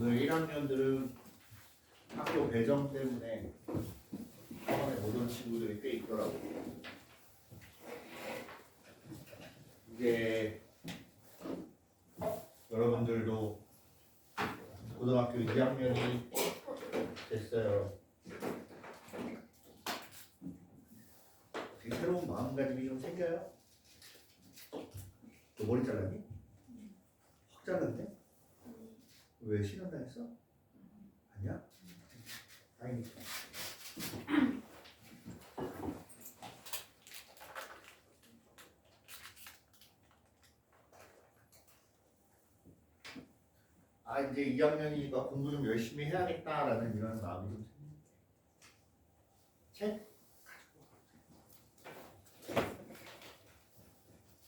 오늘 1학년들은 학교 배정 때문에 학원에 못 온 친구들이 꽤 있더라고. 이제 여러분들도 고등학교 2학년이 됐어요. 되게 새로운 마음가짐이 좀 생겨요. 너 머리 잘랐니? 확 잘랐네? 왜 시간 당했어? 아니야? 다행이다. 아 이제 2학년이니까 공부 좀 열심히 해야겠다라는 이런 마음이 좀 생겨. 책?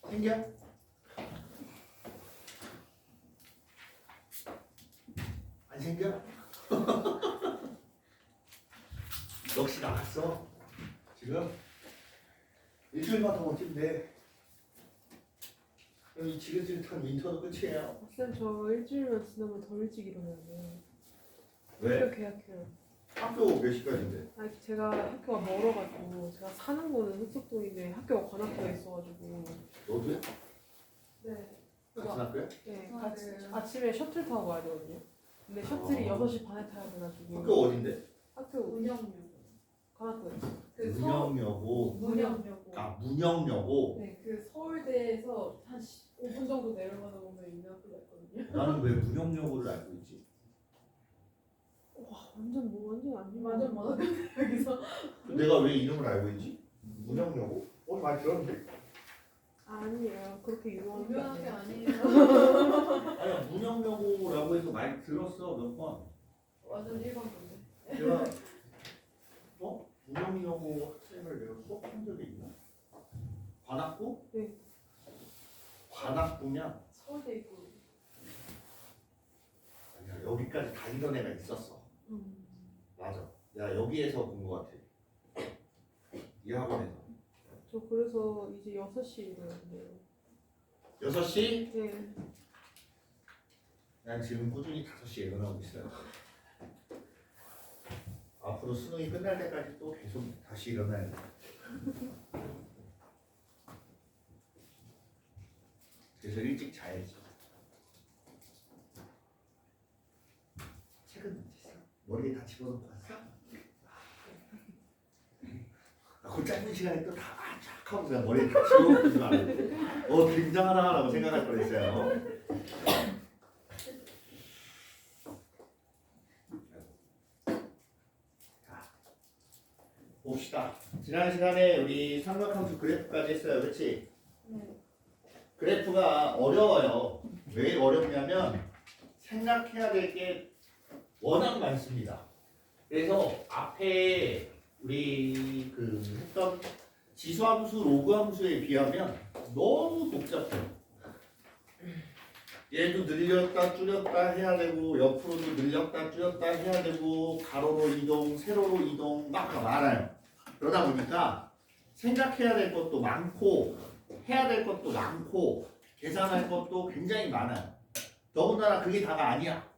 생겨? 안 생겨? 역시 나갔어. 지금 일주일만 더 버티면 돼. 이 지긋지긋한 윈터도 끝이에요. 쌤, 저 일주일만 지나면 더 일찍 일어나야 돼요. 왜? 학교 계약해요. 학교 몇 시까지인데? 아니, 제가 학교가 멀어가지고 제가 사는 거는 흑석동인데 학교가 관악구에 있어가지고. 너도요? 네. 같은 학교야? 네, 같이 아침에 셔틀 타고 가야 되거든요. 근데 셔틀이 6시 반에 타야 돼가지고. 학교 어딘데? 학교 문영여고. 관악구에. 문영여고. 문영여고. 아 문영여고. 네, 그 서울대에서 한 5분 정도 내려가다 보면 있는 학교가 있거든요. 나는 왜 문영여고를 알고 있지? 와, 완전 아니야. 완전 많아. 여기서. 내가 왜 이름을 알고 있지? 문영여고? 많이 들었는데? 아니에요. 그렇게 유명한 게 유명한 게 아니에요. 아니에요. 아니 문영여고라고 해서 많이 들었어 몇 번. 완전 일반 건데. 내가 문영여고 학생을 내가 수업한 적이 있나? 관악구? 네. 관악구면 서울대 있고. 아니야 여기까지 다니던 애가 있었어. 맞아. 야 여기에서 본 것 같아. 이 학원에서. 저 그래서 이제 6시에 일어났네요. 6시? 네. 난 지금 꾸준히 5시에 일어나고 있어요. 앞으로 수능이 끝날 때까지 또 계속 다시 일어나야 돼. 그래서 일찍 자야지. 책은 어디 있어? 머리에 다 집어넣고 왔어? 그 짧은 시간에 또 다 쫙 하고 그냥 머리에 다 집어넣고 있지 말고 굉장하다라고 생각할 뻔했어요. 봅시다. 지난 시간에 우리 삼각함수 그래프까지 했어요. 그렇지? 네. 그래프가 어려워요. 왜 어렵냐면 생각해야 될 게 워낙 많습니다. 그래서 앞에 우리 했던 지수함수, 로그함수에 비하면 너무 복잡해요. 얘도 늘렸다 줄였다 해야 되고 옆으로도 늘렸다 줄였다 해야 되고 가로로 이동, 세로로 이동 막 많아요. 그러다 보니까 생각해야 될 것도 많고 해야 될 것도 많고 계산할 것도 굉장히 많아요. 더군다나 그게 다가 아니야.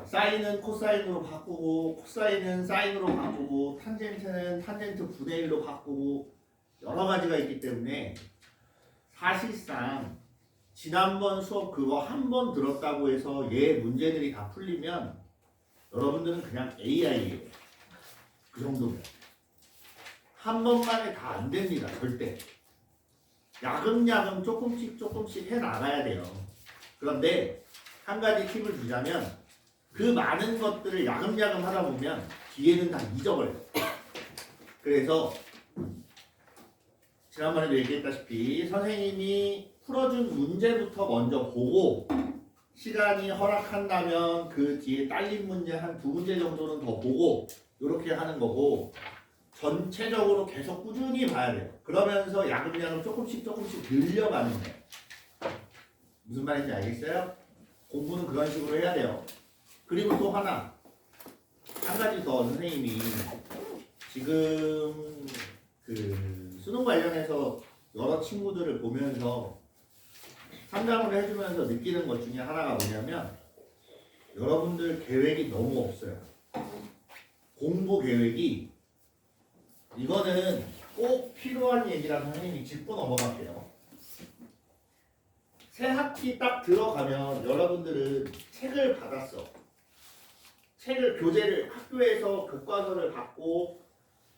사인은 코사인으로 바꾸고 코사인은 사인으로 바꾸고 탄젠트는 탄젠트 분의 1로 바꾸고 여러 가지가 있기 때문에 사실상 지난번 수업 그거 한 번 들었다고 해서 얘 문제들이 다 풀리면 여러분들은 그냥 AI예요. 그 정도면 한 번만에 다 안 됩니다. 절대. 야금야금 조금씩 해 나가야 돼요. 그런데 한 가지 팁을 주자면 그 많은 것들을 야금야금 하다 보면 뒤에는 다 잊어버려요. 그래서 지난번에도 얘기했다시피 선생님이 풀어준 문제부터 먼저 보고 시간이 허락한다면 그 뒤에 딸린 문제 한 2문제 정도는 더 보고 이렇게 하는 거고 전체적으로 계속 꾸준히 봐야 돼요. 그러면서 야금야금 조금씩 늘려가는 거예요. 무슨 말인지 알겠어요? 공부는 그런 식으로 해야 돼요. 그리고 또 하나 한 가지 더 선생님이 지금 수능 관련해서 여러 친구들을 보면서 상담을 해주면서 느끼는 것 중에 하나가 뭐냐면 여러분들 계획이 너무 없어요. 공부 계획이 이거는 꼭 필요한 얘기라서 선생님이 짚고 넘어갈게요. 새 학기 딱 들어가면 여러분들은 책을 받았어. 책을 교재를 학교에서 교과서를 받고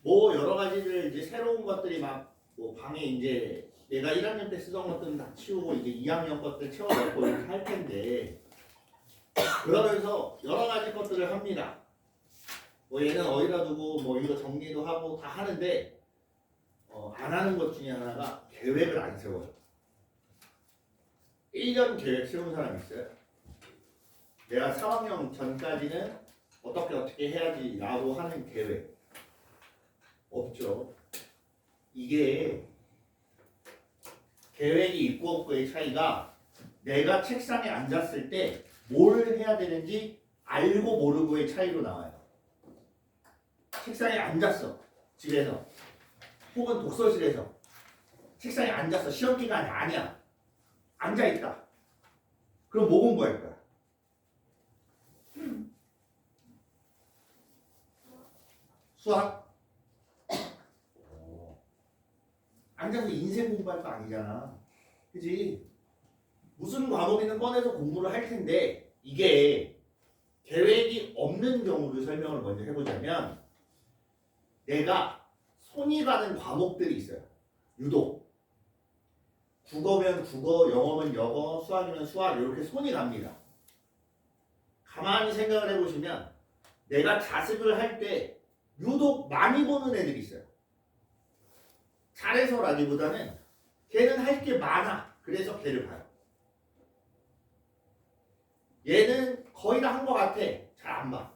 뭐 여러 가지들 이제 새로운 것들이 막 뭐 방에 이제 내가 1학년 때 쓰던 것들은 다 치우고 이제 2학년 것들 채워넣고 이렇게 할 텐데 그러면서 여러 가지 것들을 합니다. 뭐 얘는 어디다 두고 뭐 이거 정리도 하고 다 하는데 안 하는 것 중에 하나가 계획을 안 세워요. 1년 계획 세운 사람 있어요? 내가 3학년 전까지는 어떻게 해야지 라고 하는 계획 없죠. 이게 계획이 있고 없고의 차이가 내가 책상에 앉았을 때 뭘 해야 되는지 알고 모르고의 차이로 나와요. 책상에 앉았어. 집에서 혹은 독서실에서 책상에 앉았어. 시험 기간이 아니야. 앉아있다. 그럼 뭐 공부할 거야? 수학? 앉아서 인생 공부할 거 아니잖아. 그지? 무슨 과목이든 꺼내서 공부를 할 텐데 이게 계획이 없는 경우를 설명을 먼저 해보자면 내가 손이 가는 과목들이 있어요. 유독 국어면 국어, 영어면 영어, 수학이면 수학 이렇게 손이 갑니다. 가만히 생각을 해보시면 내가 자습을 할 때 유독 많이 보는 애들이 있어요. 잘해서라기보다는 걔는 할 게 많아. 그래서 걔를 봐요. 얘는 거의 다 한 것 같아. 잘 안 봐.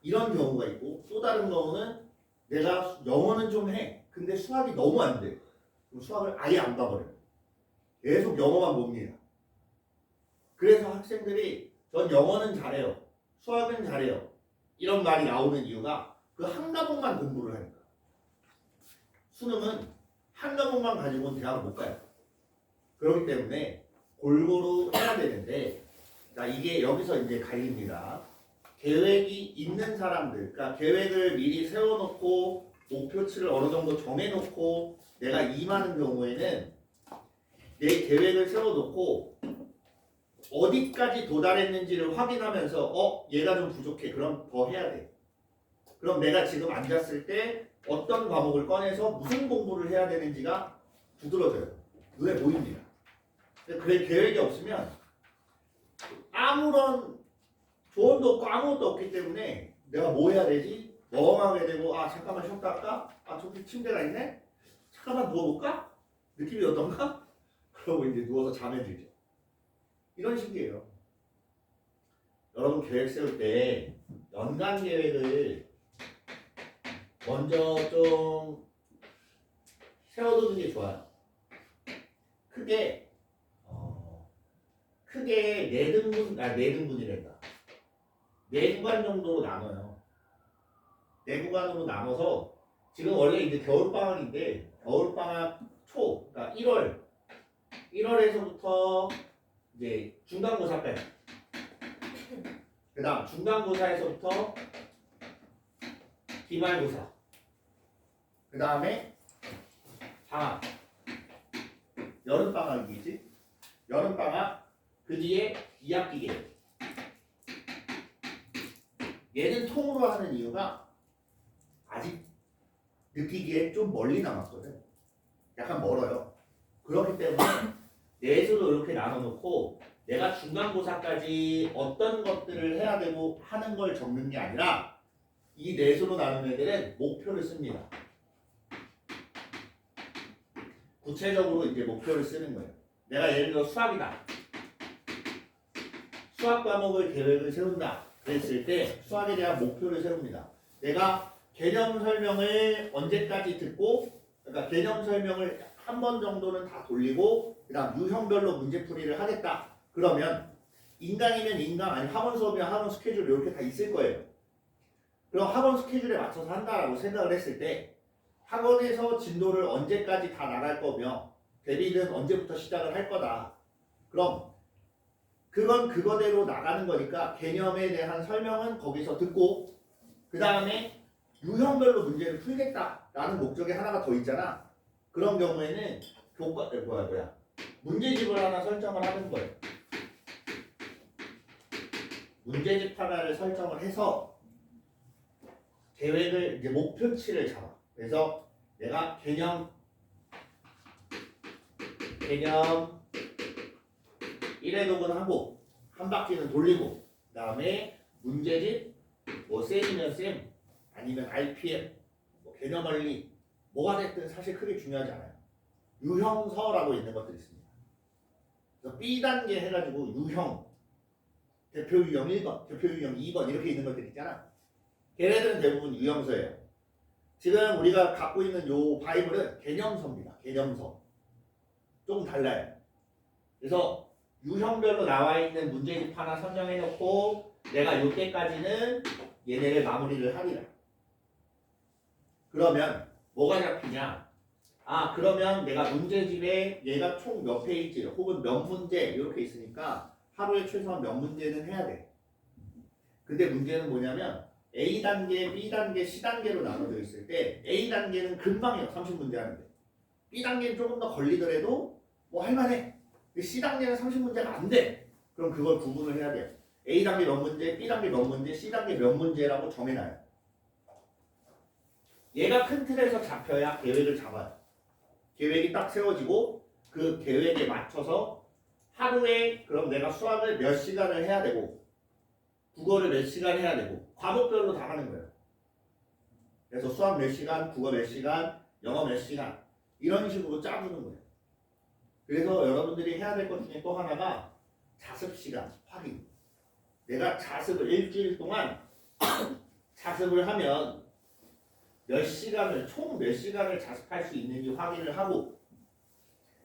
이런 경우가 있고 또 다른 경우는 내가 영어는 좀 해. 근데 수학이 너무 안 돼. 그럼 수학을 아예 안 봐버려요. 계속 영어만 봅니다. 그래서 학생들이 전 영어는 잘해요. 수학은 잘해요. 이런 말이 나오는 이유가 그 한 과목만 공부를 하니까. 수능은 한 과목만 가지고는 대학을 못 가요. 그렇기 때문에 골고루 해야 되는데 자 이게 여기서 이제 갈립니다. 계획이 있는 사람들, 그러니까 계획을 미리 세워놓고 목표치를 어느 정도 정해놓고 내가 임하는 경우에는 내 계획을 세워놓고 어디까지 도달했는지를 확인하면서 얘가 좀 부족해. 그럼 더 해야 돼. 그럼 내가 지금 앉았을 때 어떤 과목을 꺼내서 무슨 공부를 해야 되는지가 두드러져요. 눈에 보입니다. 근데 계획이 없으면 아무런 조언도 없고 아무것도 없기 때문에 내가 뭐 해야 되지? 멍하게 되고 잠깐만 쉬었다 할까? 저기 침대가 있네? 잠깐만 누워볼까? 느낌이 어떤가? 그러고 이제 누워서 잠에 들죠. 이런 식이에요. 여러분 계획 세울 때 연간 계획을 먼저 좀 세워두는 게 좋아요. 크게 네 등분이란다. 네 구간 정도로 나눠요. 네 구간으로 나눠서 지금 원래 이제 겨울방학인데 겨울방학 초, 그러니까 1월에서부터 이제 중간고사까지. 그다음 중간고사에서부터 기말고사. 그다음에 방학. 여름방학이겠지? 여름방학. 그 뒤에 2학기 계획. 얘는 통으로 하는 이유가 아직 느끼기에 좀 멀리 남았거든. 약간 멀어요. 그렇기 때문에 내수로 이렇게 나눠놓고 내가 중간고사까지 어떤 것들을 해야 되고 하는 걸 적는 게 아니라 이 내수로 나눈 애들은 목표를 씁니다. 구체적으로 이제 목표를 쓰는 거예요. 내가 예를 들어 수학이다. 수학 과목을 계획을 세운다. 그랬을 때 수학에 대한 목표를 세웁니다. 내가 개념 설명을 언제까지 듣고, 그러니까 개념 설명을 한 번 정도는 다 돌리고 그다음 유형별로 문제풀이를 하겠다. 그러면 인강이면 인강, 아니 학원 수업이면 학원 스케줄 이렇게 다 있을 거예요. 그럼 학원 스케줄에 맞춰서 한다라고 생각을 했을 때 학원에서 진도를 언제까지 다 나갈 거며 대비는 언제부터 시작을 할 거다. 그럼 그건 그거대로 나가는 거니까 개념에 대한 설명은 거기서 듣고 그 다음에 유형별로 문제를 풀겠다라는 목적이 하나가 더 있잖아. 그런 경우에는 문제집을 하나 설정을 하는 거예요. 문제집 하나를 설정을 해서 계획을 이제 목표치를 잡아. 그래서 내가 개념 1회 녹음하고 한 바퀴는 돌리고 그 다음에 문제집 뭐 쌤이면 쌤 아니면 RPM 뭐 개념 원리 뭐가 됐든 사실 크게 중요하지 않아요. 유형서라고 있는 것들이 있습니다. 그래서 B단계 해가지고 유형 대표 유형 1번, 대표 유형 2번 이렇게 있는 것들 있잖아. 걔네들은 대부분 유형서예요. 지금 우리가 갖고 있는 요 바이블은 개념서입니다. 개념서. 조금 달라요. 그래서 유형별로 나와 있는 문제집 하나 선정해 놓고 내가 요때까지는 얘네를 마무리를 하리라. 그러면 뭐가 잡히냐? 아 그러면 내가 문제집에 얘가 총 몇 페이지 혹은 몇 문제 이렇게 있으니까 하루에 최소한 몇 문제는 해야 돼. 근데 문제는 뭐냐면 A단계, B단계, C단계로 나눠져 있을 때 A단계는 금방이에요. 30문제 하는데 B단계는 조금 더 걸리더라도 뭐 할만해. 근데 C단계는 30문제가 안 돼. 그럼 그걸 구분을 해야 돼요. A단계 몇 문제, B단계 몇 문제, C단계 몇 문제라고 정해놔요. 얘가 큰 틀에서 잡혀야 계획을 잡아요. 계획이 딱 세워지고 그 계획에 맞춰서 하루에 그럼 내가 수학을 몇 시간을 해야 되고 국어를 몇 시간 해야 되고 과목별로 다 하는 거예요. 그래서 수학 몇 시간, 국어 몇 시간, 영어 몇 시간 이런 식으로 짜주는 거예요. 그래서 여러분들이 해야 될 것 중에 또 하나가 자습 시간 확인. 내가 자습을 일주일 동안 자습을 하면 총 몇 시간을 자습할 수 있는지 확인을 하고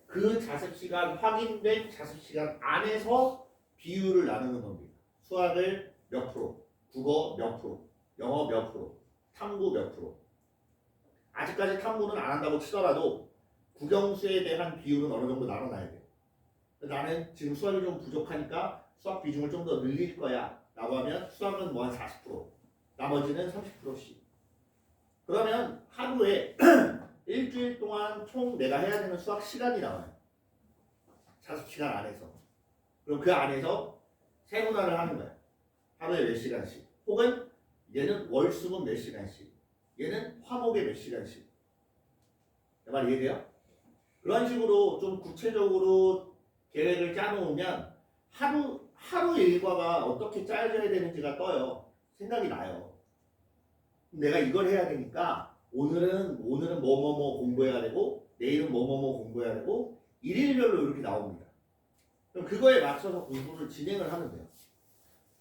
그 자습 시간 확인된 자습 시간 안에서 비율을 나누는 겁니다. 수학을 몇 프로, 국어 몇 프로, 영어 몇 프로, 탐구 몇 프로. 아직까지 탐구는 안 한다고 치더라도 국영수에 대한 비율은 어느 정도 나눠놔야 돼요. 나는 지금 수학이 좀 부족하니까 수학 비중을 좀 더 늘릴 거야 라고 하면 수학은 뭐 한 40%, 나머지는 30%씩. 그러면 하루에 일주일 동안 총 내가 해야 되는 수학 시간이 나와요. 자습 시간 안에서. 그럼 그 안에서 세분화를 하는 거야. 하루에 몇 시간씩. 혹은 얘는 월수금 몇 시간씩. 얘는 화목에 몇 시간씩. 내 말 이해돼요? 그런 식으로 좀 구체적으로 계획을 짜놓으면 하루 일과가 어떻게 짜여져야 되는지가 떠요. 생각이 나요. 내가 이걸 해야 되니까 오늘은 뭐뭐뭐 공부해야 되고 내일은 뭐뭐뭐 공부해야 되고 일일별로 이렇게 나옵니다. 그럼 그거에 맞춰서 공부를 진행을 하면 돼요.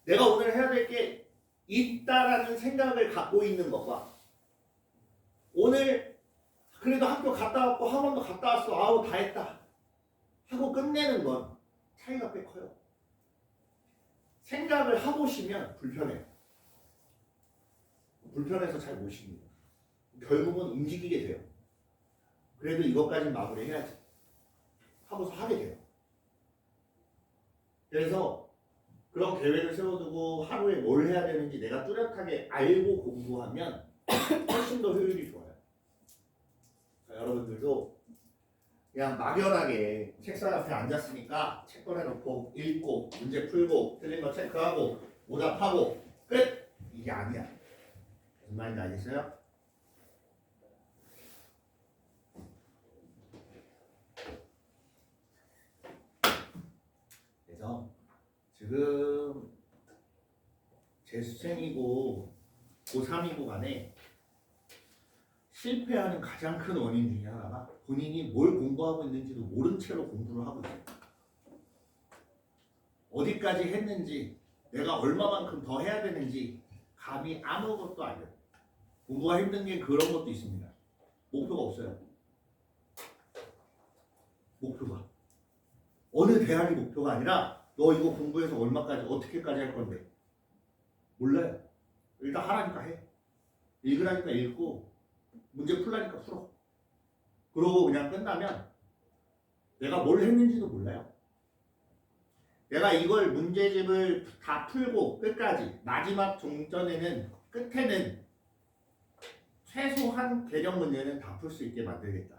내가 오늘 해야 될 게 있다라는 생각을 갖고 있는 것과 오늘 그래도 학교 갔다 왔고 학원도 갔다 왔어. 아우 다 했다 하고 끝내는 건 차이가 꽤 커요. 생각을 하고 쉬면 불편해요. 불편해서 잘 못 쉽니다. 결국은 움직이게 돼요. 그래도 이것까지 마무리 해야지 하고서 하게 돼요. 그래서 그런 계획을 세워두고 하루에 뭘 해야 되는지 내가 뚜렷하게 알고 공부하면 훨씬 더 효율이 좋아요. 자, 여러분들도 그냥 막연하게 책상 앞에 앉았으니까 책 꺼내놓고 읽고 문제 풀고 틀린 거 체크하고 오답하고 끝! 이게 아니야. 무슨 말인지 알겠어요? 그래서 지금 재수생이고 고3이고 간에 실패하는 가장 큰 원인 중에 하나가 본인이 뭘 공부하고 있는지도 모른 채로 공부를 하고 있어요. 어디까지 했는지 내가 얼마만큼 더 해야 되는지 감이 아무것도 안 돼요. 공부가 힘든 게 그런 것도 있습니다. 목표가 없어요. 목표가. 어느 대학이 목표가 아니라 너 이거 공부해서 얼마까지 어떻게까지 할 건데. 몰라요. 일단 하라니까 해. 읽으라니까 읽고 문제 풀라니까 풀어. 그러고 그냥 끝나면 내가 뭘 했는지도 몰라요. 내가 이걸 문제집을 다 풀고 끝까지 마지막 종전에는 끝에는 최소한 개정 문제는 다 풀 수 있게 만들겠다.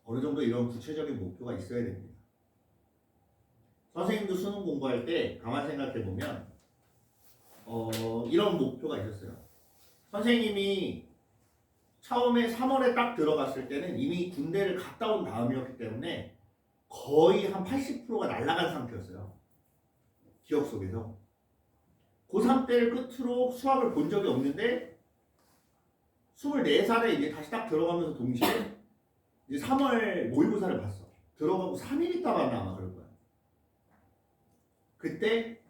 어느 정도 이런 구체적인 목표가 있어야 됩니다. 선생님도 수능 공부할 때 가만 생각해 보면 이런 목표가 있었어요. 선생님이 처음에 3월에 딱 들어갔을 때는 이미 군대를 갔다 온 다음이었기 때문에 거의 한 80%가 날아간 상태였어요. 기억 속에서. 고3 때를 끝으로 수학을 본 적이 없는데 24살에 이제 다시 딱 들어가면서 동시에 이제 3월 모의고사를 봤어. 들어가고 3일 있다 봤나 아마 그럴 거야. 그때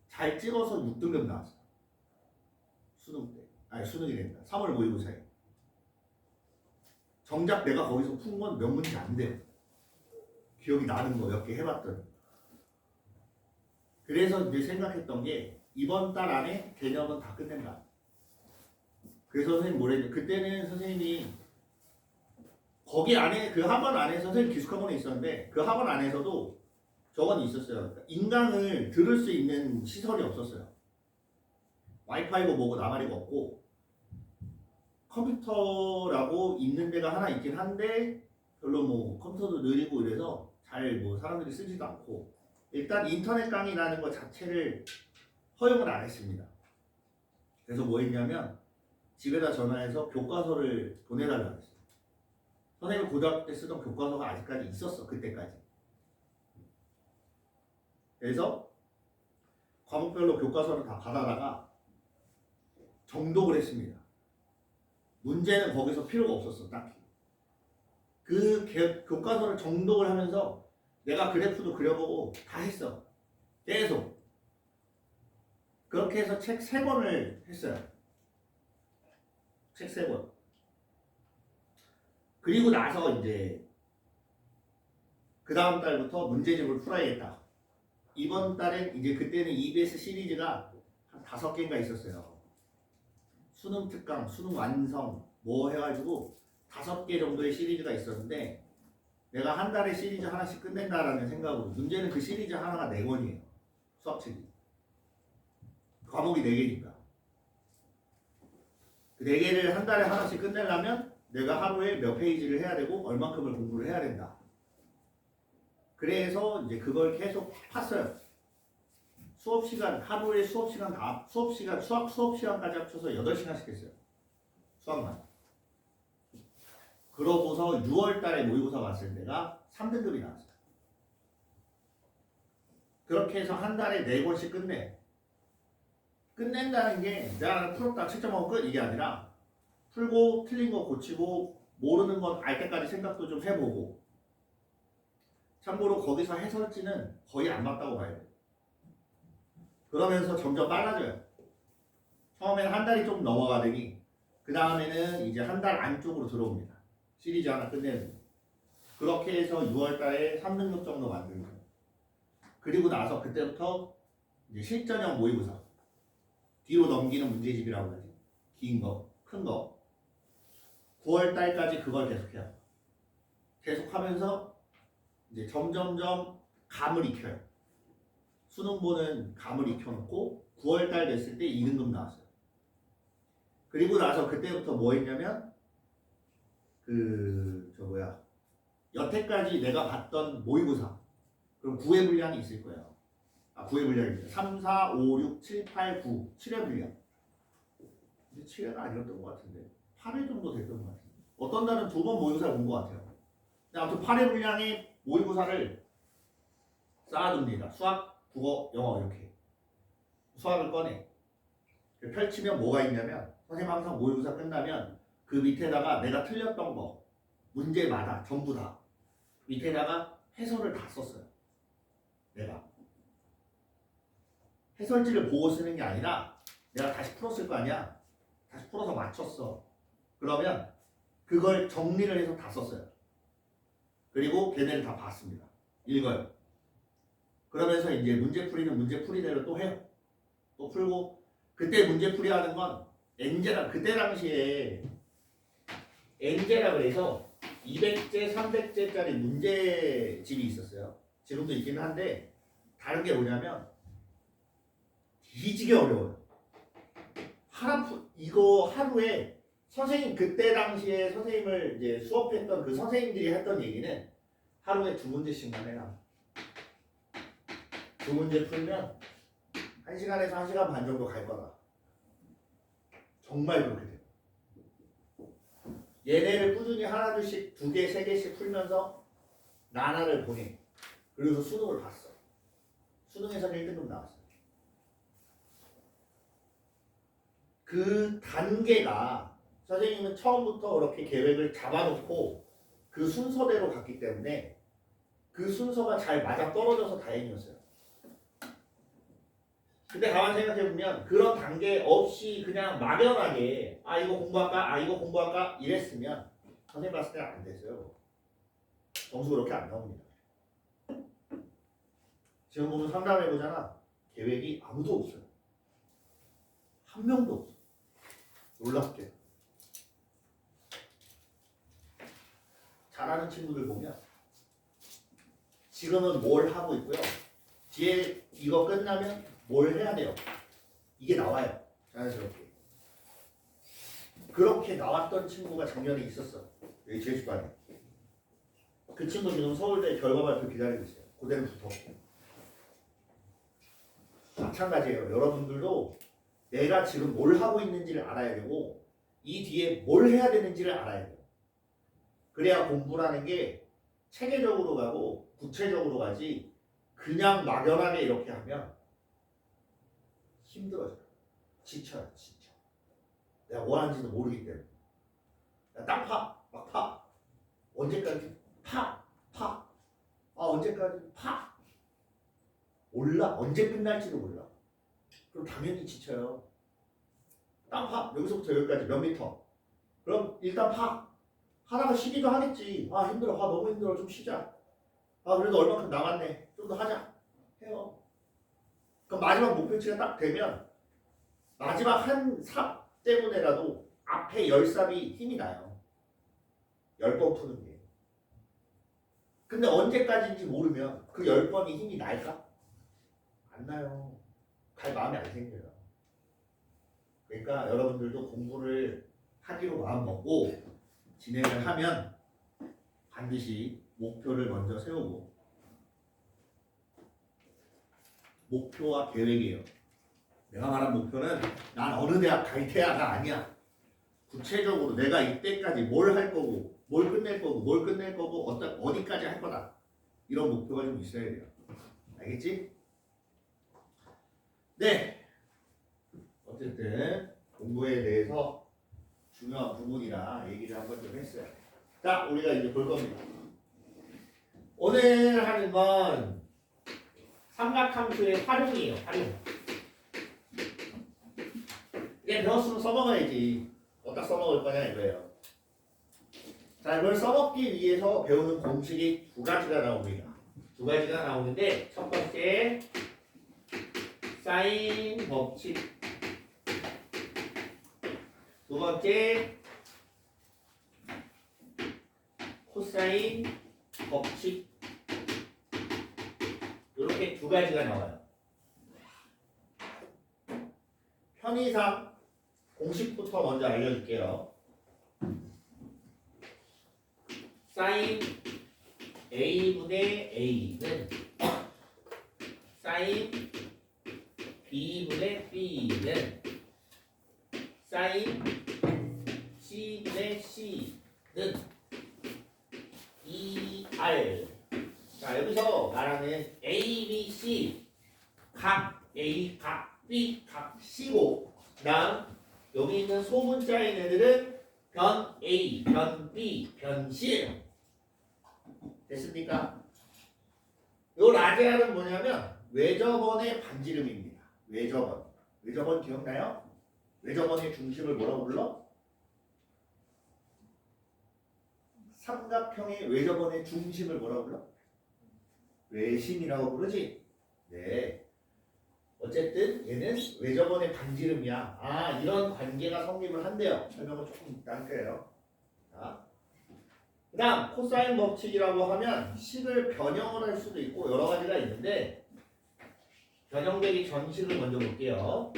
잘 찍어서 6등급 나왔어. 수능 때. 아니 수능이 된다. 3월 모의고사에. 정작 내가 거기서 푼 건 몇 문제 안 돼. 기억이 나는 거 몇 개 해봤더니. 그래서 이제 생각했던 게 이번 달 안에 개념은 다 끝낸다. 그래서 선생님 뭐랬냐. 그때는 선생님이 거기 안에 그 학원 안에 선생님 기숙학원에 있었는데 그 학원 안에서도 저건 있었어요. 인강을 들을 수 있는 시설이 없었어요. 와이파이고 뭐고 나발이고 없고 컴퓨터라고 있는 데가 하나 있긴 한데 별로 뭐 컴퓨터도 느리고 이래서 잘 뭐 사람들이 쓰지도 않고 일단 인터넷 강의라는 것 자체를 허용을 안 했습니다. 그래서 뭐 했냐면 집에다 전화해서 교과서를 보내달라고 했어요. 선생님 고등학교 때 쓰던 교과서가 아직까지 있었어. 그때까지. 그래서 과목별로 교과서를 다 받아다가 정독을 했습니다. 문제는 거기서 필요가 없었어. 딱히. 그 교과서를 정독을 하면서 내가 그래프도 그려보고 다 했어. 계속. 그렇게 해서 책 3권을 했어요. 책 3권. 그리고 나서 이제 그 다음 달부터 문제집을 풀어야겠다. 이번 달엔 이제 그때는 EBS 시리즈가 한 5개인가 있었어요. 수능 특강, 수능 완성 뭐 해가지고 5개 정도의 시리즈가 있었는데 내가 한 달에 시리즈 하나씩 끝낸다라는 생각으로 문제는 그 시리즈 하나가 4권이에요. 수학책이. 과목이 4개니까. 그 4개를 한 달에 하나씩 끝내려면 내가 하루에 몇 페이지를 해야 되고 얼만큼을 공부를 해야 된다. 그래서 이제 그걸 계속 팠어요. 수업 시간, 하루에 수업 시간 다, 수학 수업 시간까지 합쳐서 8시간씩 했어요. 수학만. 그러고서 6월 달에 모의고사 봤을 때가 3등급이 나왔어요. 그렇게 해서 한 달에 4권씩 끝낸다는 게 내가 풀었다 채점하고 끝 이게 아니라 풀고 틀린 거 고치고 모르는 건 알 때까지 생각도 좀 해보고 참고로 거기서 해설지는 거의 안 맞다고 봐요. 그러면서 점점 빨라져요. 처음에는 한 달이 좀 넘어가더니 그 다음에는 이제 한 달 안쪽으로 들어옵니다. 시리즈 하나 끝내는. 그렇게 해서 6월 달에 3등급 정도 만들고 그리고 나서 그때부터 이제 실전형 모의고사 뒤로 넘기는 문제집이라고 하지. 긴 거, 큰 거. 9월 달까지 그걸 계속해요. 계속하면서 이제 점점점 감을 익혀요. 수능 보는 감을 익혀놓고 9월 달 됐을 때 2등급 나왔어요. 그리고 나서 그때부터 뭐 했냐면 여태까지 내가 봤던 모의고사 그럼 9회 분량이 있을 거예요. 9회 분량입니다. 3, 4, 5, 6, 7, 8, 9 7회 분량. 근데 7회가 아니었던 것 같은데 8회 정도 됐던 것 같은데 어떤 날은 2번 모의고사를 본 것 같아요. 근데 아무튼 8회 분량의 모의고사를 쌓아둡니다. 수학, 국어, 영어 이렇게 수학을 꺼내 펼치면 뭐가 있냐면 선생님 항상 모의고사 끝나면 그 밑에다가 내가 틀렸던 거 문제마다 전부 다 밑에다가 해설을 다 썼어요. 내가 해설지를 보고 쓰는 게 아니라 내가 다시 풀었을 거 아니야. 다시 풀어서 맞췄어. 그러면 그걸 정리를 해서 다 썼어요. 그리고 걔네를 다 봤습니다. 읽어요. 그러면서 이제 문제풀이는 문제풀이대로 또 해요. 또 풀고 그때 문제풀이 하는 건 엔제라 그때 당시에 엔제라 그래서 200제, 300제짜리 문제집이 있었어요. 지금도 있긴 한데 다른 게 뭐냐면 뒤지게 어려워요. 이거 하루에 선생님 그때 당시에 선생님을 이제 수업했던 그 선생님들이 했던 얘기는 하루에 2문제씩만 해라. 2문제 풀면 1시간에서 1시간 반 정도 갈 거다. 정말 그렇게 돼요. 얘네를 꾸준히 하나둘씩 2개, 3개씩 풀면서 나날을 보내. 그래서 수능을 봤어. 수능에서는 1등급 나왔어요. 그 단계가 선생님은 처음부터 그렇게 계획을 잡아놓고 그 순서대로 갔기 때문에 그 순서가 잘 맞아 떨어져서 다행이었어요. 근데 가만히 생각해보면 그런 단계 없이 그냥 막연하게 아 이거 공부할까? 아 이거 공부할까? 이랬으면 선생님 봤을 때는 안 됐어요. 점수 그렇게 안 나옵니다. 지금 보면 상담해보잖아. 계획이 아무도 없어요. 한 명도 없어. 놀랍게. 잘하는 친구들 보면 지금은 뭘 하고 있고요. 뒤에 이거 끝나면 뭘 해야 돼요. 이게 나와요. 자연스럽게. 그렇게 나왔던 친구가 작년에 있었어. 여기 제주반에. 그 친구 지금 서울대 결과 발표 기다리고 있어요. 그대로 붙어. 마찬가지예요. 여러분들도 내가 지금 뭘 하고 있는지를 알아야 되고 이 뒤에 뭘 해야 되는지를 알아야 돼요. 그래야 공부라는 게 체계적으로 가고 구체적으로 가지 그냥 막연하게 이렇게 하면 힘들어져요. 지쳐요. 지쳐. 내가 뭐 하는지도 모르기 때문에. 땅 파! 막 파! 언제까지? 파! 파! 아 언제까지? 파! 몰라. 언제 끝날지도 몰라. 그럼 당연히 지쳐요. 땅 파! 여기서부터 여기까지 몇 미터? 그럼 일단 파! 하다가 쉬기도 하겠지. 아 힘들어. 아 너무 힘들어. 좀 쉬자. 아 그래도 얼마큼 남았네. 좀 더 하자. 해요. 그럼 마지막 목표치가 딱 되면 마지막 한 삽 때문에라도 앞에 10삽이 힘이 나요. 10번 푸는 게. 근데 언제까지인지 모르면 그 10번이 힘이 날까? 안 나요. 갈 마음이 안 생겨요. 그러니까 여러분들도 공부를 하기로 마음 먹고 진행을 하면 반드시 목표를 먼저 세우고 목표와 계획이에요. 내가 말한 목표는 난 어느 대학 갈 테야가 아니야. 구체적으로 내가 이때까지 뭘 할 거고 뭘 끝낼 거고 뭘 끝낼 거고 어디까지 할 거다. 이런 목표가 좀 있어야 돼요. 알겠지? 네. 어쨌든 공부에 대해서 중요한 부분이라 얘기를 한번 좀 했어요. 자, 우리가 이제 볼 겁니다. 오늘 하는 건 삼각함수의 활용이에요. 활용. 이게 배웠으면 써먹어야지. 어디다 써먹을 거냐 이거예요. 자, 이걸 써먹기 위해서 배우는 공식이 2가지가 나옵니다. 2가지가 나오는데 첫 번째 사인 법칙, 두 번째 코사인 법칙. 이렇게 2가지가 나와요. 편의상 공식부터 먼저 알려줄게요. 사인 A분의 A는 사인 B분의 B는 사인 C분의 C는 2R. 자, 여기서 말하는 A, B, C 각 A, 각 B, 각 C고 그다음 여기 있는 소문자인 애들은 변 A, 변 B, 변 C예요. 됐습니까? 요 라제알은 뭐냐면 외접원의 반지름입니다. 외접원. 외접원 기억나요? 외접원의 중심을 뭐라고 불러? 삼각형의 외접원의 중심을 뭐라고 불러? 외심이라고 부르지? 네. 어쨌든 얘는 외접원의 반지름이야. 아, 이런 관계가 성립을 한대요. 설명을 조금 이따 할게요. 자, 그 다음 코사인 법칙이라고 하면 식을 변형을 할 수도 있고 여러 가지가 있는데 변형되기 전 식을 먼저 볼게요.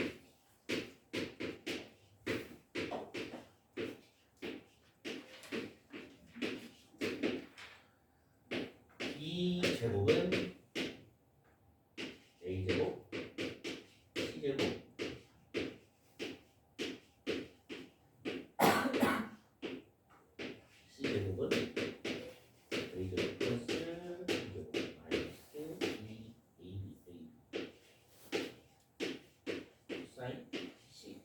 이 제곱은 a 제곱, c 제곱, c 제곱은 a 제곱 플러스 b 제곱 마이너스 2ab 코사인 c.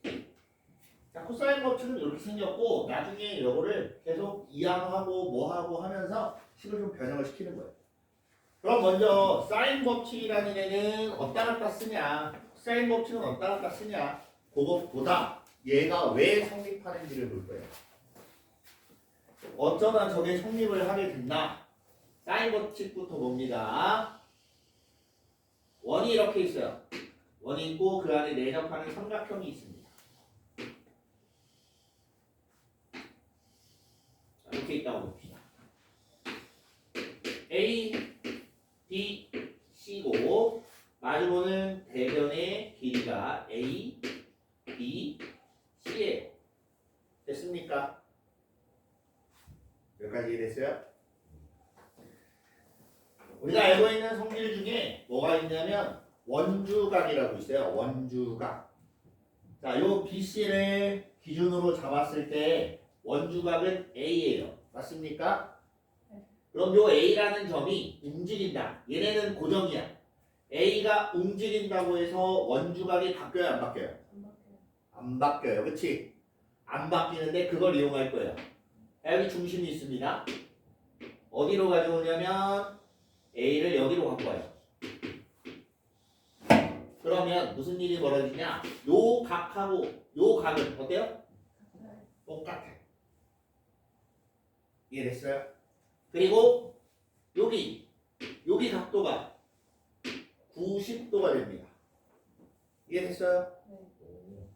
자, 코사인 법칙은 이렇게 생겼고 나중에 이거를 계속 이항하고 뭐하고 하면서 식을 좀 변형을 시키는 거예요. 그럼 먼저 사인 법칙이라는 애는 어디다 갖다 쓰냐? 사인 법칙은 어디다 갖다 쓰냐? 그것보다 얘가 왜 성립하는지를 볼 거예요. 어쩌다 저게 성립을 하게 됐나? 사인 법칙부터 봅니다. 원이 이렇게 있어요. 원이 있고 그 안에 내접하는 삼각형이 있습니다. 자, 이렇게 있다고 봅시다. A, B, C고 마주보는 대변의 길이가 A, B, C예요. 됐습니까? 여기까지 이해됐어요? 우리가 알고 있는 성질 중에 뭐가 있냐면 원주각이라고 있어요. 원주각. 자, 요 BC를 기준으로 잡았을 때 원주각은 A예요. 맞습니까? 그럼 요 A라는 점이 움직인다. 얘네는 고정이야. A가 움직인다고 해서 원주각이 바뀌어요? 안 바뀌어요? 안 바뀌어요. 안 바뀌어요. 그치? 안 바뀌는데 그걸 이용할 거예요. 여기 중심이 있습니다. 어디로 가져오냐면 A를 여기로 갖고 와요. 그러면 무슨 일이 벌어지냐? 요 각하고 요 각은 어때요? 똑같아. 이해됐어요? 그리고 여기 각도가 90도가 됩니다. 이해됐어요? 네.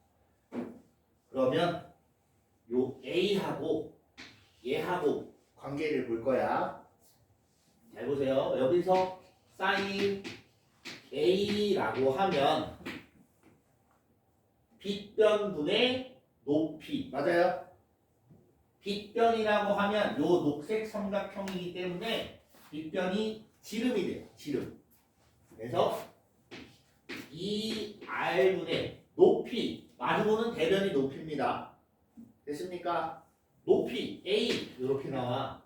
그러면 요 A하고 얘하고 관계를 볼 거야. 잘 보세요. 여기서 사인 A라고 하면 빗변분의 높이 맞아요? 빗변이라고 하면 요 녹색 삼각형이기 때문에 빗변이 지름이 돼요. 지름. 그래서 이 R분의 높이 마주보는 대변이 높이입니다. 됐습니까? 높이 A 이렇게 나와.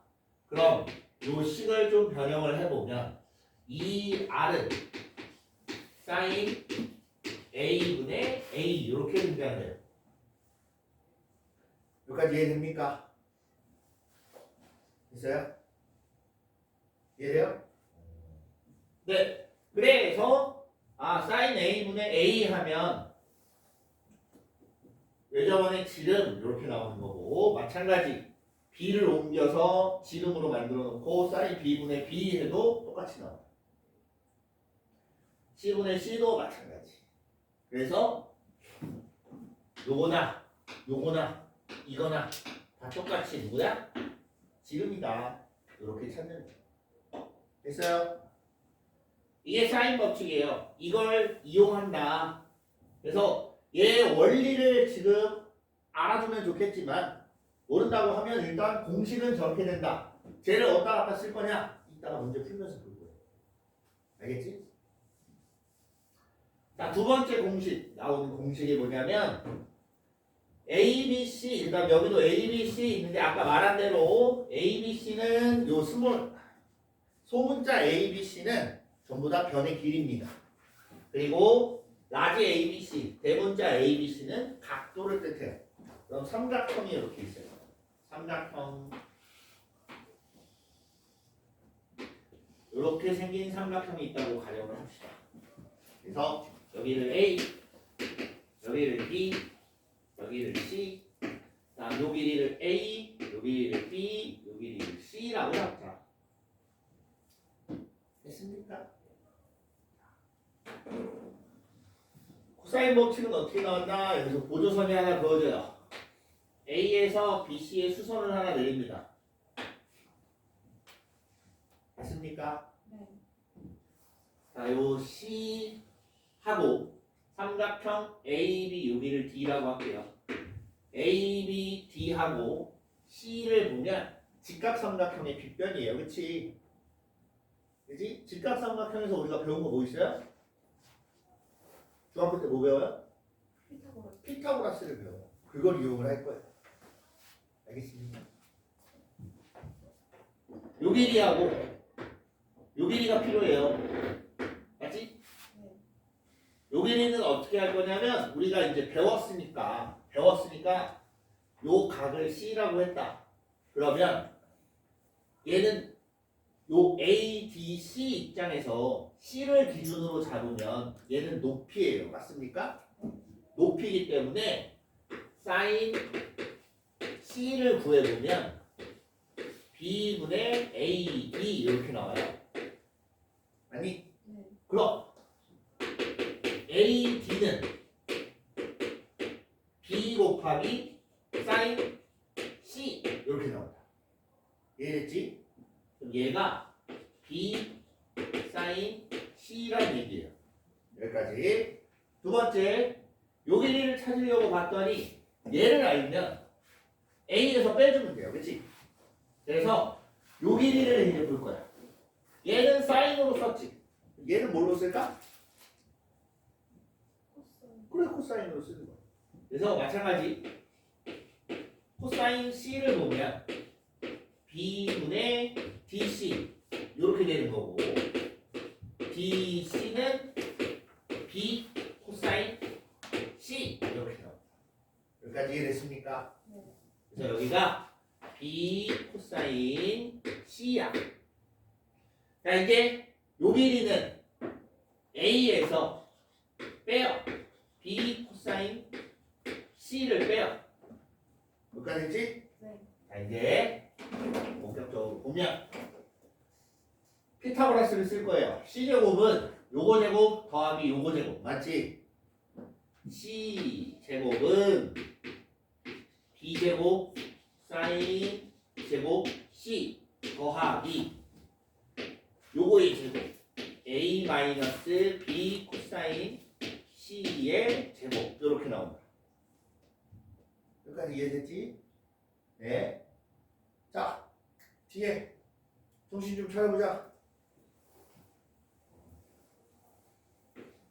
그럼 요 식을 좀 변형을 해보면 이 R은 사인 A분의 A 이렇게 등장해요. 여기까지 이해됩니까? 됐어요? 이해돼요? 네. 그래서 사인 A분의 A 하면 외접원의 지름 이렇게 나오는 거고 마찬가지 B를 옮겨서 지름으로 만들어 놓고 사인 B분의 B 해도 똑같이 나와요. C분의 C도 마찬가지. 그래서 요거나 이거나 다 똑같이 누구야? 지름이다. 이렇게 찾는 거예요. 됐어요? 이게 사인 법칙이에요. 이걸 이용한다. 그래서 얘 원리를 지금 알아두면 좋겠지만 모른다고 하면 일단 공식은 저렇게 된다. 쟤를 어디다 갖다 쓸 거냐? 이따가 문제 풀면서 볼 거예요. 알겠지? 자, 두 번째 공식 나오는 공식이 뭐냐면 A, B, C 그다음 여기도 A, B, C 있는데 아까 말한 대로 A, B, C는 요 소문자 A, B, C는 전부 다 변의 길이입니다. 그리고 라지 A, B, C 대문자 A, B, C는 각도를 뜻해요. 그럼 삼각형이 이렇게 있어요. 삼각형 이렇게 생긴 삼각형이 있다고 가정을 합시다. 그래서 여기를 A, 여기를 B, 여기를 C, 다음 요 길이를 A, 요 길이를 B, 요 길이를 C라고 잡자. 됐습니까? 코사인 법칙은 어떻게 나왔나? 여기서 보조선이 하나 그어져요. A에서 BC에 수선을 하나 내립니다. 됐습니까? 네. 자, 요 C하고 삼각형 AB 여기를 D라고 할게요. AB, D하고 C를 보면 직각삼각형의 빗변이에요. 그치? 그치? 직각삼각형에서 우리가 배운 거 뭐 있어요? 중학교 때 뭐 배워요? 피타고라스. 피타고라스를 배워요. 그걸 이용을 할 거예요. 알겠습니까? 요 길이하고 요 길이가 필요해요. 맞지? 네. 요 길이는 어떻게 할 거냐면 우리가 이제 배웠으니까 요 각을 C라고 했다. 그러면 얘는 요 ADC 입장에서 C를 기준으로 잡으면 얘는 높이예요. 맞습니까? 높이이기 때문에 sin C를 구해보면 B분의 AD 이렇게 나와요. 아니? 네. 그럼 AD는 B 곱하기 sin C 이렇게 나온다. 이해됐지? 그럼 얘가 B sin C라는 얘기예요. 여기까지. 두 번째, 요 길이를 찾으려고 봤더니 얘를 알면 A에서 빼주면 돼요. 그치? 그래서 요 길이를 이제 볼 거야. 얘는 사인으로 썼지. 얘는 뭘로 쓸까? 코사인. 그래, 코사인으로 쓰는 거야. 그래서 마찬가지 코사인 C를 보면 B분의 DC 이렇게 되는 거고 DC는 B 코사인 C 이렇게 나옵니다. 여기까지 이해됐습니까? 네. 그래서 여기가 B 코사인 C야. 자, 이제 요 길이는 A에서 빼요. B 코사인 C를 빼요. 여기까지 했지? 네. 자, 이제 본격적으로 보면 피타고라스를 쓸 거예요. C제곱은 요거 제곱 더하기 요거 제곱 맞지? C제곱은 B제곱 사인 제곱 C 더하기 요거의 제곱 A 마이너스 B 코사인 C의 제곱 이렇게 나옵니다. 여기까지 이해됐지? 네. 자, 뒤에 정신 좀 차려보자.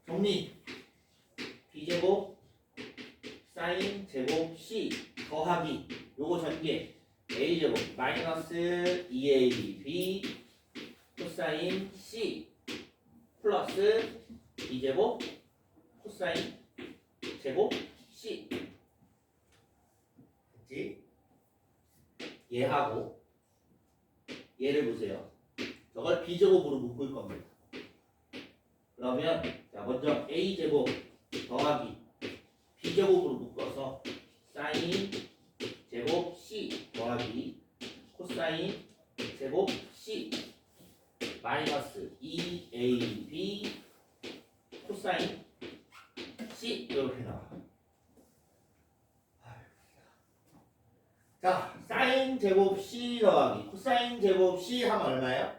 정리. B제곱 사인 제곱 C 더하기 요거 전개 A제곱 마이너스 2AB 코사인 C 플러스 B제곱 코사인 제곱 C 됐지? 얘하고 얘를 보세요. 저걸 B제곱으로 묶을 겁니다. 그러면 자 먼저 A제곱 더하기 B제곱으로 묶어서 사인 제곱 C 더하기 코사인 제곱 C 마이너스 2AB 코사인 C 이렇게 나와. 자, 사인 제곱 C 더하기 코사인 제곱 C 하면 얼마예요?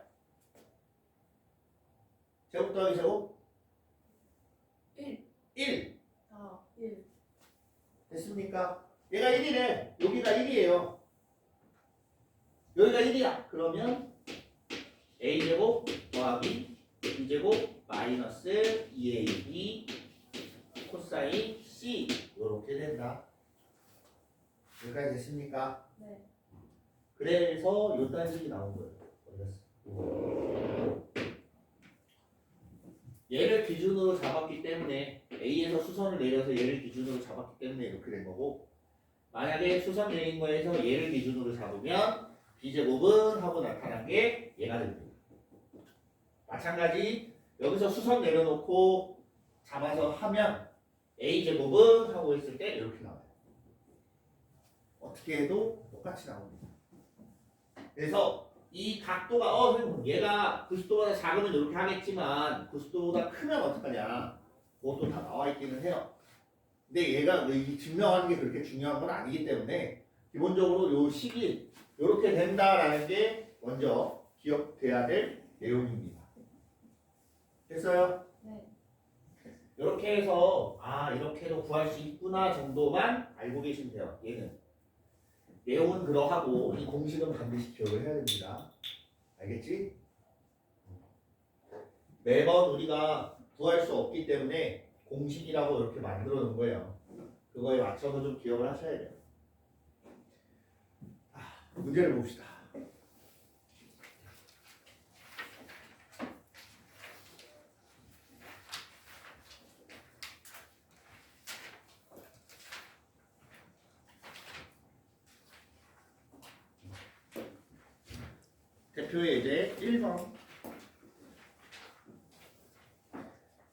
제곱 더하기 제곱? 1. 1 아, 1. 됐습니까? 얘가 1이래. 여기가 1이에요. 여기가 1이야. 그러면 A제곱 더하기 B제곱 마이너스 2AB 코사인 C 이렇게 된다. 여기까지 됐습니까? 네. 그래서 요 단식이 나온 거예요. 어렸어. 얘를 기준으로 잡았기 때문에 A에서 수선을 내려서 얘를 기준으로 잡았기 때문에 이렇게 된 거고 만약에 수선 내린 거에서 얘를 기준으로 잡으면 B제곱은 하고 나타난 게 얘가 됩니다. 마찬가지 여기서 수선 내려놓고 잡아서 하면 A제곱은 하고 있을 때 이렇게 나와요. 어떻게 해도 똑같이 나옵니다. 그래서 이 각도가 선생님 얘가 90도보다 작으면 이렇게 하겠지만 90도보다 크면 어떡하냐 그것도 다 나와 있기는 해요. 근데 얘가 이 증명하는 게 그렇게 중요한 건 아니기 때문에 기본적으로 요 식이 이렇게 된다라는 게 먼저 기억돼야 될 내용입니다. 됐어요? 네. 이렇게 해서 이렇게도 구할 수 있구나 정도만 알고 계시면 돼요. 얘는 내용은 그러하고 이 공식은 반드시 기억을 해야 됩니다. 알겠지? 매번 우리가 구할 수 없기 때문에 공식이라고 이렇게 만들어 놓은 거예요. 그거에 맞춰서 좀 기억을 하셔야 돼요. 문제를 봅시다. 대표 예제 1번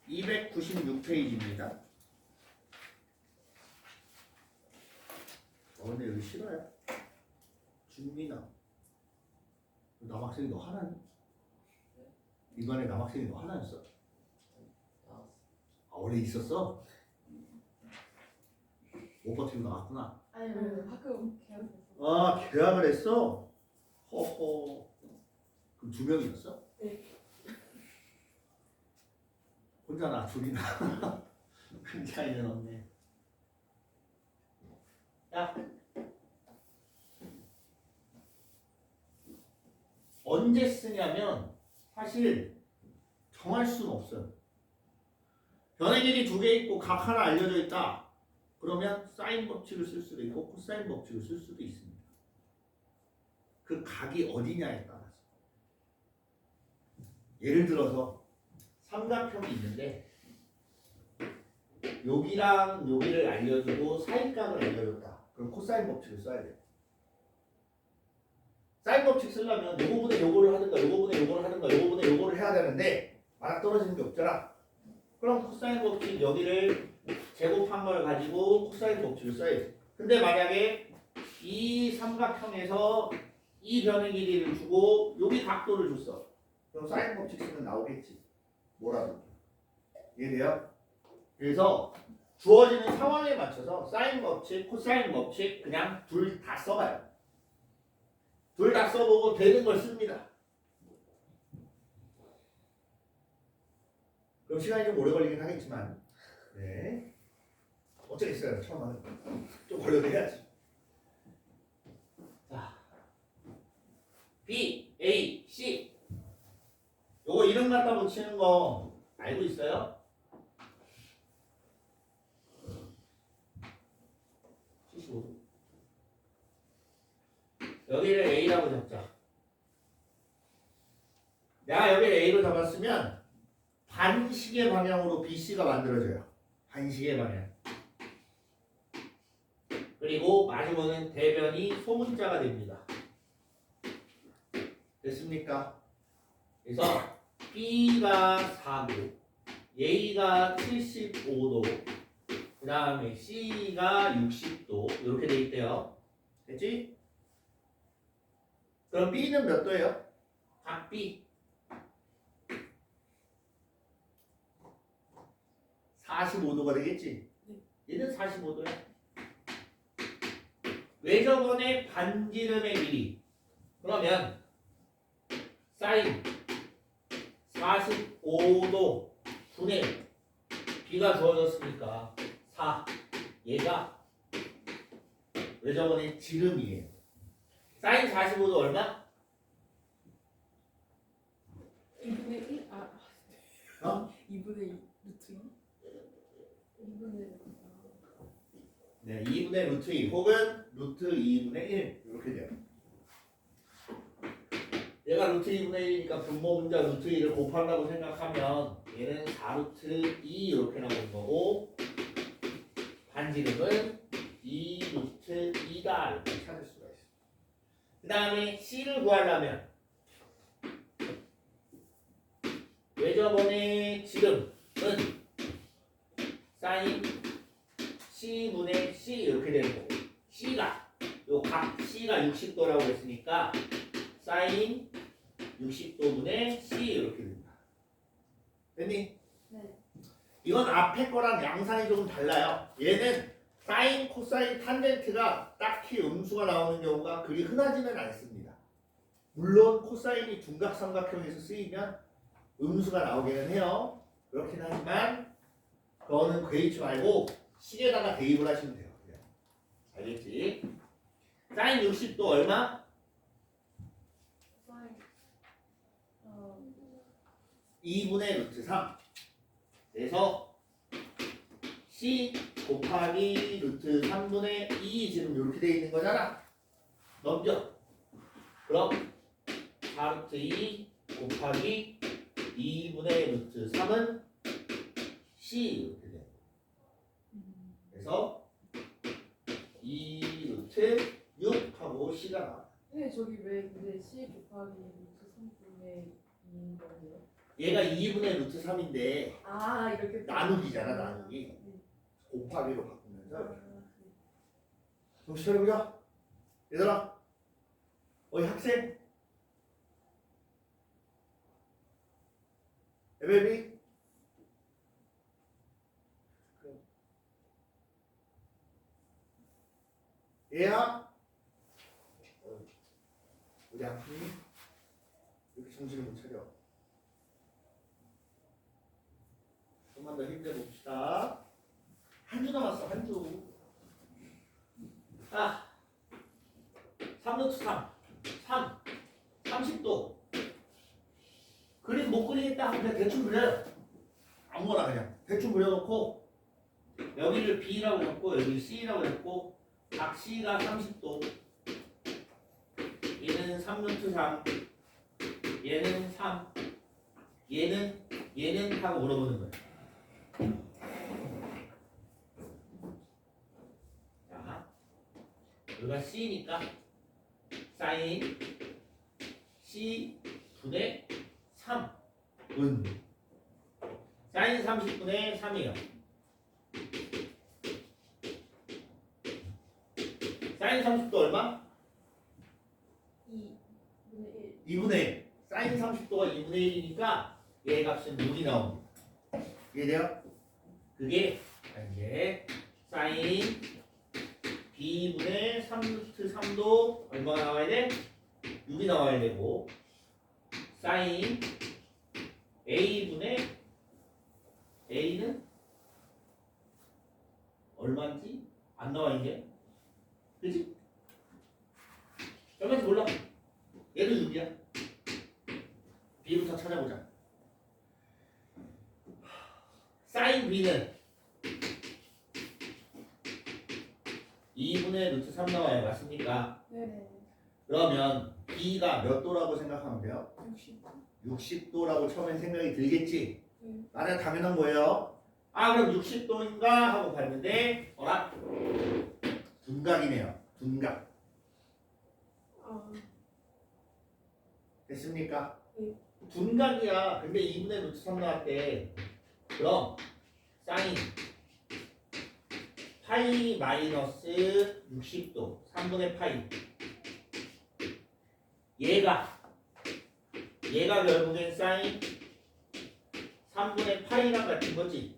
296페이지입니다. 근데 여기 싫어요. 준민아, 남학생이 너 하나니? 이번에 남학생이 너 하나였어? 원래 있었어? 못 버티고 나갔구나. 아니 학교 계약했어. 계약을 했어? 허허. 그럼 2명이었어? 네. 혼자나 둘이나? 큰 차이는 없네. 야, 언제 쓰냐면 사실 정할 수는 없어요. 변의 길이 2개 있고 각 하나 알려져 있다. 그러면 사인 법칙을 쓸 수도 있고 코사인 법칙을 쓸 수도 있습니다. 그 각이 어디냐에 따라서. 예를 들어서 삼각형이 있는데 여기랑 여기를 알려주고 사인각을 알려줬다. 그럼 코사인 법칙을 써야 돼요. 사인 법칙 쓰려면 요거분의 요거를 하든가 요거분의 요거를 하든가 요거분의 요거를 해야 되는데 만약 떨어지는 게 없잖아. 그럼 코사인 법칙 여기를 제곱한 걸 가지고 코사인 법칙을 써야지. 근데 만약에 이 삼각형에서 이 변의 길이를 주고 여기 각도를 줬어. 그럼 사인 법칙 쓰면 나오겠지. 뭐라도. 이해돼요? 그래서 주어지는 상황에 맞춰서 사인 법칙, 코사인 법칙 그냥 둘 다 써봐요. 둘 다 써보고 되는 걸 씁니다. 그럼 시간이 좀 오래 걸리긴 하겠지만 네. 어쩌겠어요. 처음 하는 거. 좀 걸려도 해야지. 자, B, A, C 요거 이름 갖다 붙이는 거 알고 있어요? 75도. 여기를 A라고 잡자. 내가 여기를 A로 잡았으면 반시계 방향으로 BC가 만들어져요. 반시계 방향. 그리고 마지막은 대변이 소문자가 됩니다. 됐습니까? 그래서 B가 4도, A가 75도, 그 다음에 C가 60도 이렇게 돼 있대요. 됐지? 그럼 B는 몇 도예요? 각 B 45도가 되겠지? 얘는 45도야. 외접원의 반지름의 길이 그러면 사인 45도 분의 B가 주어졌으니까 4 얘가 외접원의 지름이에요. 사인 45도 얼마? 2분의 1? 어? 2분의 2 루트 2? 2분의 네, 2분의 루트 2 혹은 루트 2분의 1 이렇게 돼요. 얘가 루트 2분의 1이니까 분모 문자 루트 2를 곱한다고 생각하면 얘는 4루트 2 이렇게 나오는 거고 반지름은 2 루트 2다 이렇게 찾을 수가 있어요. 그 다음에 C를 구하려면 외접원의 지름은 사인 C분의 C 이렇게 되는 거고 C가 요 각 C가 60도라고 했으니까 사인 60도분의 C 이렇게 됩니다. 됐니? 네. 이건 앞에 거랑 양상이 조금 달라요. 얘는 사인, 코사인, 탄젠트가 딱히 음수가 나오는 경우가 그리 흔하지는 않습니다. 물론 코사인이 둔각삼각형에서 쓰이면 음수가 나오기는 해요. 그렇긴 하지만 그거는 괴이치 말고 식에다가 대입을 하시면 돼요. 그냥. 알겠지? 사인 60도 얼마? 사인 2분의 루트 3. 그래서 C 곱하기 루트 3분의 2 지금 이렇게 돼 있는 거잖아. 넘겨. 그럼 4루트 2 곱하기 2분의 루트 3은 C 이렇게 돼. 그래서 2루트 6하고 C가 나와. 근데 저기 왜 근데 C 곱하기 루트 3분의 2인 거예요? 얘가 2분의 루트 3인데 아 이렇게 나누기잖아, 나누기. 네. 곱하기로 바꾸면서 아, 좀 시작해보자. 얘들아, 어이 학생? 에베비? 얘야? 우리 아프니? 이렇게 정신을 못 차려. 좀만 더 힘내봅시다. 한 주 남았어, 한 주. 아, 3루트 3, 30도. 그림 못 그리겠다 하면 그냥 대충 그려요. 아무거나 그냥 대충 그려놓고 여기를 B라고 잡고 여기를 C라고 잡고 각 C가 30도. 얘는 3루트 3, 얘는 3, 얘는 하고 물어보는 거예요. 자, 여기가 C니까 사인 C 분의 3은 사인 30분의 3이에요. 사인 30도 얼마? 2분의 1 2분의 1. 사인 30도가 2분의 1이니까 얘 값은 6이 나옵니다. 이해돼요? 그게 이제 사인 B분의 3루트 3도 얼마가 나와야 돼? 6이 나와야 되고 사인 A분의 A는 얼마인지 안 나와 이게? 그치? 얼마인지 몰라. 얘도 6이야. B부터 찾아보자. 사인 B는 2분의 루트 3 나와요. 맞습니까? 네. 그러면 B가 몇 도라고 생각하면 돼요? 60 60도라고 처음엔 생각이 들겠지? 네. 나는 당연한 거예요. 아 그럼 60도인가 하고 봤는데 어라? 둔각이네요. 둔각. 아 됐습니까? 네. 둔각이야. 근데 2분의 루트 3 나왔대. 그럼 사인 파이 마이너스 60도 3분의 파이 얘가 결국엔 사인 3분의 파이랑 같은 거지.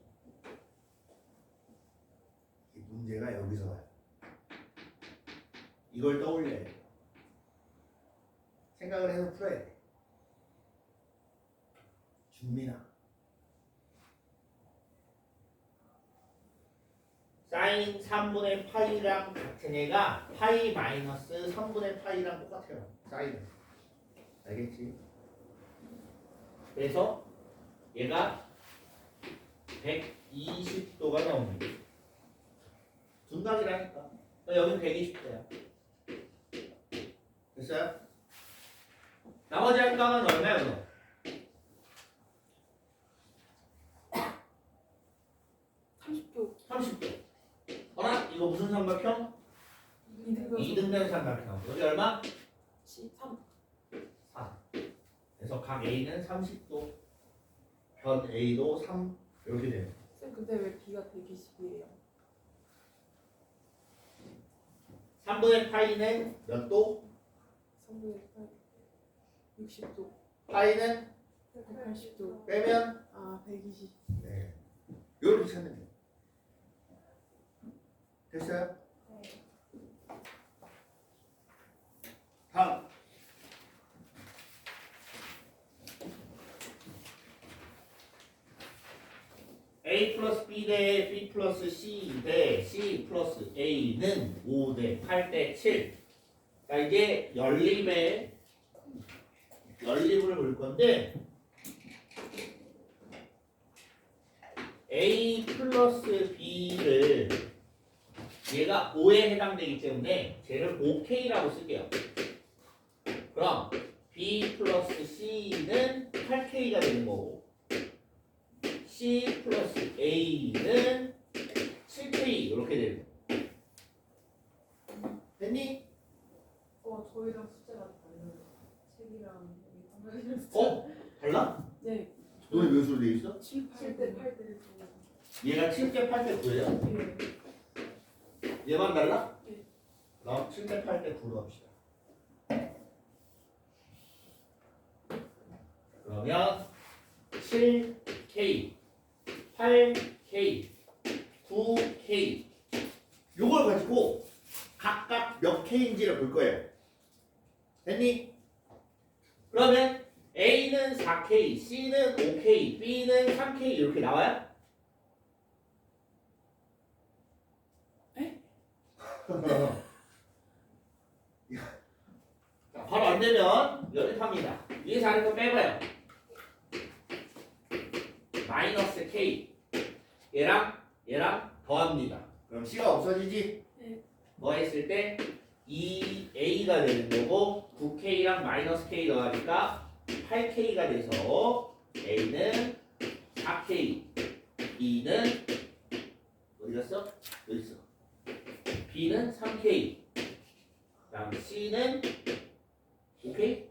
이 문제가 여기서 와요. 이걸 떠올려야 돼. 생각을 해서 풀어야 돼. 준민아. 사인 3분의 파이랑 같은 애가 파이 마이너스 3분의 파이랑 똑같아요. 사인은. 알겠지? 그래서 얘가 120도가 나옵니다. 둔각이라니까. 여기는 120도야. 됐어요? 나머지 한 값은 얼마야 그럼? 30도 30도. 어라? 이거 무슨 삼각형? 2등변 삼각형. 여기 얼마? 3 4. 그래서 각 A는 30도. 변 A도 3. 이렇게 돼요. 쌤 근데 왜 B가 120이에요? 3분의 파이는 몇 도? 3분의 8 60도 파이는 180도 빼면 아 120 네. 이렇게 찾는 돼요. 됐어요? 다음 A 플러스 B 대 B 플러스 C 대 C 플러스 A는 5 대 8 대 7. 자, 이게 연립을 볼 건데 A 플러스 B를 얘가 5에 해당되기 때문에 쟤를 5K라고 쓸게요. 그럼 B 플러스 C는 8K가 되는 거고 C 플러스 A는 7K 이렇게 되는 거예요. 됐니? 저희랑 숫자가 달라요. 책이랑 여기 방송이랑 숫자. 어? 달라? 네. 너네 몇 수로 돼 있어? 7, 8대 8대 얘가 7대 8대 9예요? 네. 얘만 달라? 네. 그럼 7대 8대 9로 합시다. 그러면 7K, 8K, 9K 요걸 가지고 각각 몇 K인지를 볼 거예요. 됐니? 그러면 A는 4K, C는 5K, B는 3K 이렇게 나와요? 에? 자, 바로 안 되면 연립합니다. 위에 자는 거 빼봐요. 마이너스 K 얘랑 더합니다. 그럼 C가 없어지지? 네. 뭐 했을 때 2A가 되는 거고 9K랑 마이너스 K 더하니까 8K가 돼서 A는 4K, B는 어디 갔어? 여기 있어. B는 3K, 그다음 C는 오케이?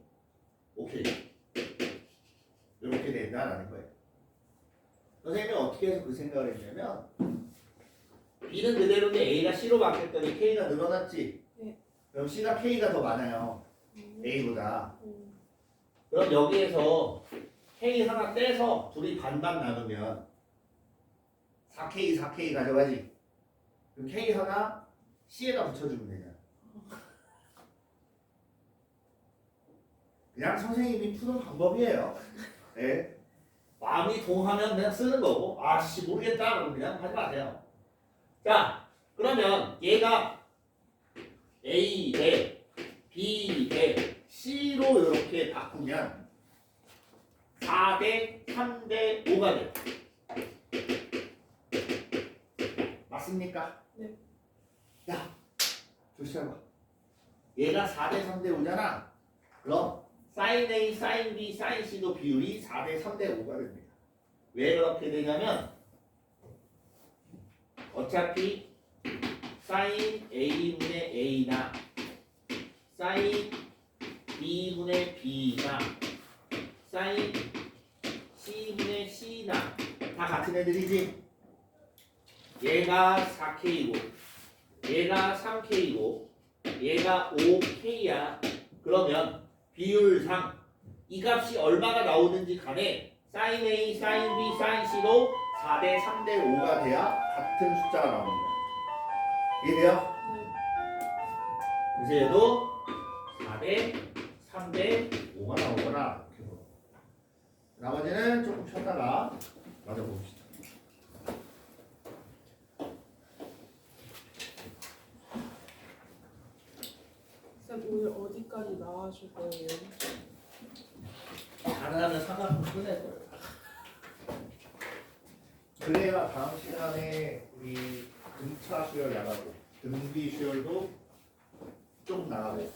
오케이. 이렇게 된다라는 거예요. 선생님이 어떻게 해서 그 생각을 했냐면 B는 그대로인데 A가 C로 바뀌었더니 K가 늘어났지? 네. 그럼 C가 K가 더 많아요. A보다. 음. 그럼 여기에서 K 하나 떼서 둘이 반반 나누면 4K, 4K 가져가지? 그럼 K 하나 C에다 붙여주면 되잖아. 그냥 선생님이 푸는 방법이에요. 네. 마음이 동하면 그냥 쓰는 거고, 아씨 모르겠다 그러면 그냥 하지 마세요. 자, 그러면 얘가 A 대 B 대 C로 이렇게 바꾸면 4 대 3 대 5가 돼요. 맞습니까? 네. 야, 조심해봐. 얘가 4 대 3 대 5잖아. 그럼 sin A, sin B, sin C도 비율이 4 대 3 대 5가 됩니다. 왜 그렇게 되냐면 어차피 sin A분의 A나 sin B분의 B나 sin C분의 C나 다 같은 애들이지. 얘가 4K이고 얘가 3K이고 얘가 5K야. 그러면 비율상 이 값이 얼마가 나오든지 간에 sin A, sin B, sin C도 4 대 3 대 5가 돼야 같은 숫자가 나옵니다. 이해돼요? 네. 그래서 얘도 4 대 3 대 5가 나오거나 이렇게 보고. 나머지는 조금 쉬었다가 맞아봅시다. 쌤 오늘 어디까지 나와줄 거예요? 가능하면 상관없이 끝낼 거예요. 그래야 다음 시간에 우리 등차 수열 나가고 등비 수열도 조금 나가고